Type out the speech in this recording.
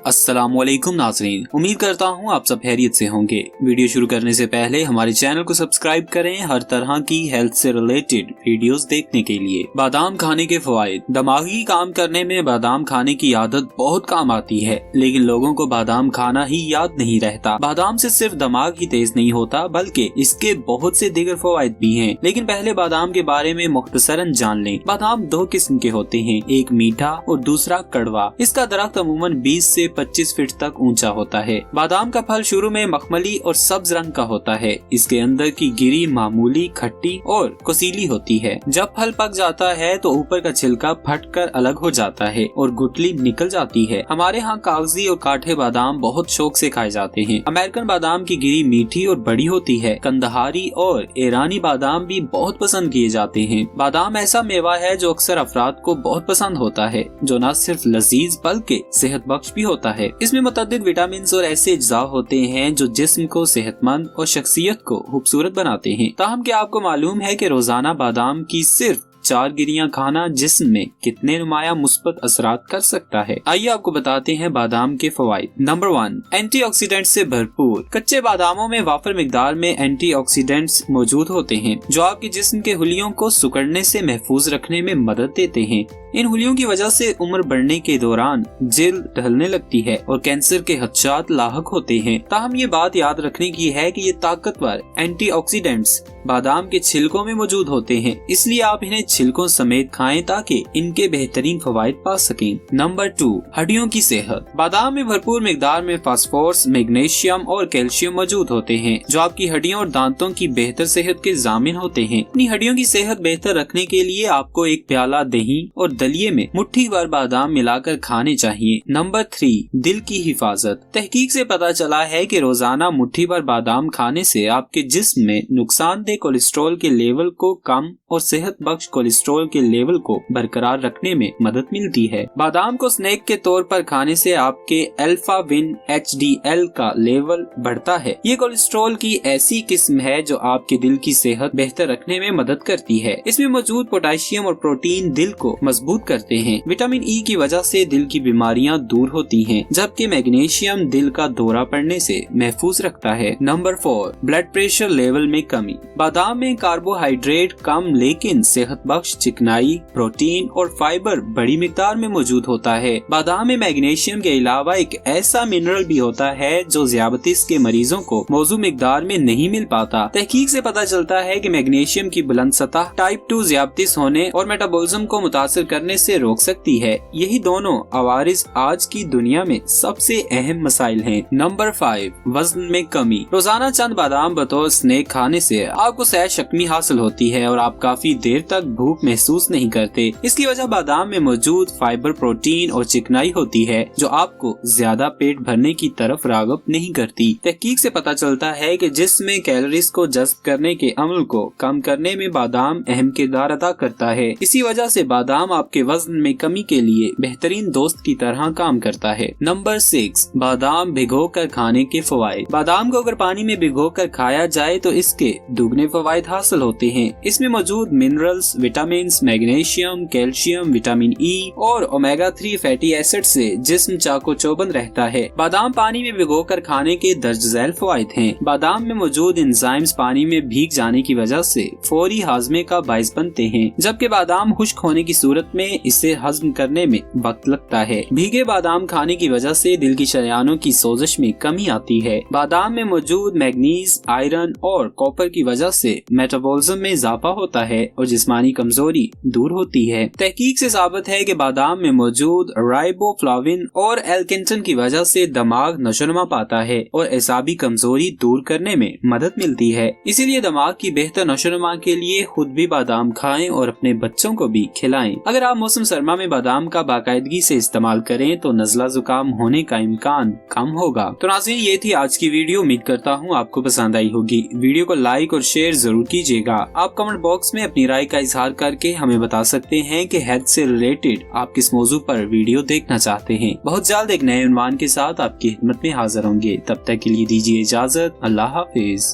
अस्सलाम वालेकुम नाज़रीन, उम्मीद करता हूँ आप सब खैरियत से होंगे। वीडियो शुरू करने से पहले हमारे चैनल को सब्सक्राइब करें हर तरह की हेल्थ से रिलेटेड वीडियोस देखने के लिए। बादाम खाने के फवाइद। दिमागी काम करने में बादाम खाने की आदत बहुत काम आती है, लेकिन लोगों को बादाम खाना ही याद नहीं रहता। बादाम से सिर्फ दिमाग ही तेज नहीं होता बल्कि इसके बहुत से दीगर फवाइद भी हैं। लेकिन पहले बादाम के बारे में मुख्तसरन जान लें। बादाम दो किस्म के होते हैं, एक मीठा और दूसरा कड़वा। इसका दरख्त अमूमन 20 से 25 फीट तक ऊंचा होता है। बादाम का फल शुरू में मखमली और सब्ज रंग का होता है। इसके अंदर की गिरी मामूली खट्टी और कोसीली होती है। जब फल पक जाता है तो ऊपर का छिलका फटकर अलग हो जाता है और गुठली निकल जाती है। हमारे यहाँ कागजी और काठे बादाम बहुत शौक से खाए जाते हैं। अमेरिकन बादाम की गिरी मीठी और बड़ी होती है। कंदहारी और ईरानी बादाम भी बहुत पसंद किए जाते हैं। बादाम ऐसा मेवा है जो अक्सर अफराद को बहुत पसंद होता है, जो न सिर्फ लजीज बल्कि सेहत बख्श भी होता है। इसमें मुतअद्दिद विटामिन और ऐसे अज्जा होते हैं जो जिस्म को सेहतमंद और शख्सियत को खूबसूरत बनाते हैं। ताहम क्या आपको मालूम है कि रोजाना बादाम की सिर्फ 4 गिरियां खाना जिस्म में कितने नुमाया मुस्बत असरात कर सकता है। आइए आपको बताते हैं बादाम के फवाइद। नंबर 1, एंटीऑक्सीडेंट से भरपूर। कच्चे बादामों में वाफर मिकदार में एंटीऑक्सीडेंट्स मौजूद होते हैं जो आपके जिस्म के हुलियों को सिकुड़ने से महफूज रखने में मदद देते हैं। इन हुलियों की वजह से उम्र बढ़ने के दौरान जिल्द ढलने लगती है और कैंसर के खदशात लाहक होते हैं। ताहम ये बात याद रखने की है कि ये ताकतवर एंटीऑक्सीडेंट्स बादाम के छिलकों में मौजूद होते हैं, इसलिए आप इन्हें छिलकों समेत खाएं ताकि इनके बेहतरीन फवाइद पा सकें। नंबर 2, हड्डियों की सेहत। बादाम में भरपूर मिकदार में फास्फोरस, मैग्नीशियम और कैल्शियम मौजूद होते हैं जो आपकी हड्डियों और दांतों की बेहतर सेहत के जामिन होते हैं। अपनी हड्डियों की सेहत बेहतर रखने के लिए आपको एक प्याला दही और दलिये में मुट्ठी भर बादाम मिलाकर खाने चाहिए। नंबर 3, दिल की हिफाजत। तहकीक से पता चला है कि रोजाना मुट्ठी भर बादाम खाने से आपके जिस्म में नुकसानदेह कोलेस्ट्रॉल के लेवल को कम और सेहत बख्श कोलेस्ट्रॉल के लेवल को बरकरार रखने में मदद मिलती है। बादाम को स्नैक के तौर पर खाने से आपके अल्फा विन HDL का लेवल बढ़ता है। ये कोलेस्ट्रॉल की ऐसी किस्म है जो आपके दिल की सेहत बेहतर रखने में मदद करती है। इसमें मौजूद पोटेशियम और प्रोटीन दिल को मजबूत करते हैं। विटामिन E की वजह से दिल की बीमारियां दूर होती हैं, जबकि मैग्नीशियम दिल का दौरा पड़ने से महफूज रखता है। नंबर 4, ब्लड प्रेशर लेवल में कमी। बादाम में कार्बोहाइड्रेट कम लेकिन सेहत बख्श चिकनाई, प्रोटीन और फाइबर बड़ी मिकदार में मौजूद होता है। बादाम में मैग्नीशियम के अलावा एक ऐसा मिनरल भी होता है जो ज़ियाबतीस के मरीजों को मौजूद मिकदार में नहीं मिल पाता। तहकीक से पता चलता है कि मैग्नीशियम की बुलंद सतह टाइप 2 ज़ियाबतीस होने और मेटाबॉलिज्म को मुतासर करने से रोक सकती है। यही दोनों अवारिस आज की दुनिया में सबसे अहम मसाइल हैं। नंबर 5, वजन में कमी। रोजाना चंद बादाम बतौर स्नैक खाने से आपको सेहत शक्मी हासिल होती है और आप काफी देर तक भूख महसूस नहीं करते। इसकी वजह बादाम में मौजूद फाइबर, प्रोटीन और चिकनाई होती है जो आपको ज्यादा पेट भरने की तरफ राग़ब नहीं करती। तहकीक से पता चलता है कि जिसमें कैलोरीज को जज़्ब करने के अमल को कम करने में बादाम अहम किरदार अदा करता है। इसी वजह से बादाम आपके वजन में कमी के लिए बेहतरीन दोस्त की तरह काम करता है। नंबर 6, बादाम भिगो कर खाने के फवाइद। बादाम को अगर पानी में भिगो कर खाया जाए तो इसके दुगने फवाइद हासिल होते हैं। इसमें मौजूद minerals, vitamins, magnesium, calcium, vitamin E और ओमेगा 3 फैटी एसिड से जिस्म चाको चौबंद रहता है। बादाम पानी में भिगोकर खाने के दर्ज झैल फवाइद हैं। बादाम में मौजूद एंजाइम्स पानी में भीग जाने की वजह से फौरी हाजमे का बाइस बनते हैं, जबकि बादाम खुश्क होने की सूरत में इसे हजम करने में वक्त लगता है। भीगे बादाम खाने की वजह से दिल की शरियानों की सोजिश में कमी आती है। बादाम में मौजूद मैग्नीज, आयरन और कॉपर की वजह से मेटाबॉलिज्म में इजाफा होता है और जिस्मानी कमजोरी दूर होती है। तहकीक से साबित है कि बादाम में मौजूद राइबोफ्लाविन और एल्किंटन की वजह से दिमाग नशोनुमा पाता है और एसाबी कमजोरी दूर करने में मदद मिलती है। इसीलिए दिमाग की बेहतर नशोनुमा के लिए खुद भी बादाम खाएं और अपने बच्चों को भी खिलाएं। अगर आप मौसम सरमा में बादाम का बाकायदगी से इस्तेमाल करें तो नज़ला जुकाम होने का इम्कान कम होगा। तो नाज़रीन, ये थी आज की वीडियो। उम्मीद करता हूँ आपको पसंद आई होगी। वीडियो को लाइक और शेयर जरूर कीजिएगा। आप कमेंट बॉक्स में अपनी राय का इजहार करके हमें बता सकते हैं कि हेल्थ से रिलेटेड आप किस मौजू पर वीडियो देखना चाहते हैं। बहुत जल्द एक नए उन्वान के साथ आपकी खिदमत में हाजिर होंगे। तब तक के लिए दीजिए इजाजत। अल्लाह हाफिज।